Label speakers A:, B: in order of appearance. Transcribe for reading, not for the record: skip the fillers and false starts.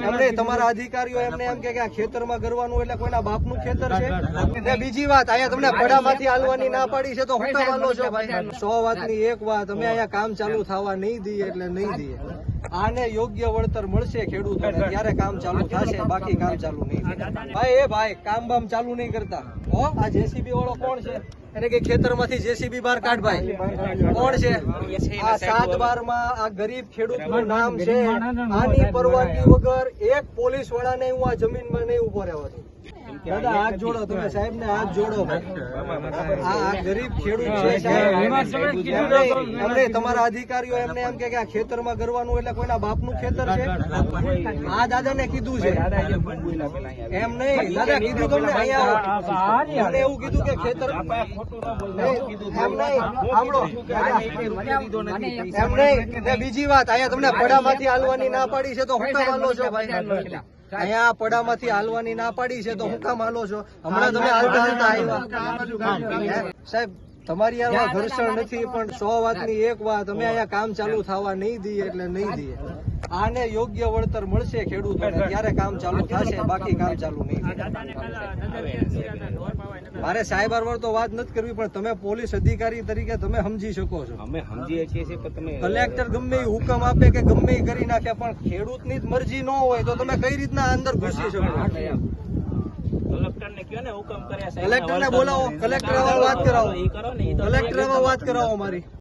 A: એમને તમારા અધિકારીઓ એમને એમ કે આ ખેતરમાં કરવાનું એટલે કોઈના બાપનું ખેતર છે ને બીજી વાત અહીંયા તમને પડામાંથી હાલવાની ના પાડી છે તો હું કામ હાલો છો ભાઈ 100 વાતની એક વાત અમે અહીંયા કામ ચાલુ થવા નહીં દઈએ એટલે નહીં દઈએ આને યોગ્ય વળતર મળશે ખેડૂતોને ત્યારે કામ ચાલુ થશે બાકી કામ ચાલુ નહીં ભાઈ એ ભાઈ કામ બામ ચાલુ નહીં કરતા હો આ જેસીબી વાળો કોણ છે એને કે ખેતરમાંથી જેસીબી બહાર કાઢ ભાઈ કોણ છે આ 7/12 માં આ ગરીબ ખેડૂતનું નામ છે આની પરવાનગી વગર એક પોલીસ વાળાને હું આ જમીનમાં નહીં ઉભો રહેવા દઉં દાદા હાથ જોડો તમે સાહેબ ને હાથ જોડો આ ગરીબ ખેડૂત છે સાહેબ એમને તમારા અધિકારીઓ એમને એમ કે આ ખેતરમાં કરવાનું એટલે કોઈના બાપનું ખેતર છે આ દાદા ને કીધું છે એમ નહીં દાદા કીધું તમને અહીંયા મને એવું કીધું કે ખેતર એમ નહીં સાંભળો એમ નહીં બીજી વાત અહીંયા તમને પડામાંથી હાલવાની ના પાડી છે તો હું કામ હાલો છો ભાઈ અહીંયા પડામાંથી હાલવાની ના પાડી છે તો હું કામ હાલો છો હમણાં તમે હાલતા આવ્યા સાહેબ તમારી યાર ઘર્ષણ નથી પણ 100 વાતની એક વાત અમે અહીંયા કામ ચાલુ થવા નહીં દઈએ એટલે નહીં દઈએ આને યોગ્ય વળતર મળશે ખેડૂતોને ત્યારે કામ ચાલુ થશે બાકી કામ ચાલુ નહીં મારે સાહેબ હારવાર તો વાત નથી કરવી પણ તમે પોલીસ અધિકારી તરીકે તમે સમજી શકો છો
B: અમે સમજીએ છીએ પણ તમે
A: કલેક્ટર ગમે એ હુકમ આપે કે ગમે એ કરી નાખે પણ ખેડૂતની જ મરજી ન હોય તો તમે કઈ રીતના અંદર ઘૂસી શકો કલેક્ટરને બોલાવો કલેક્ટર વાત કરાવો કલેક્ટર વાત કરાવો મારી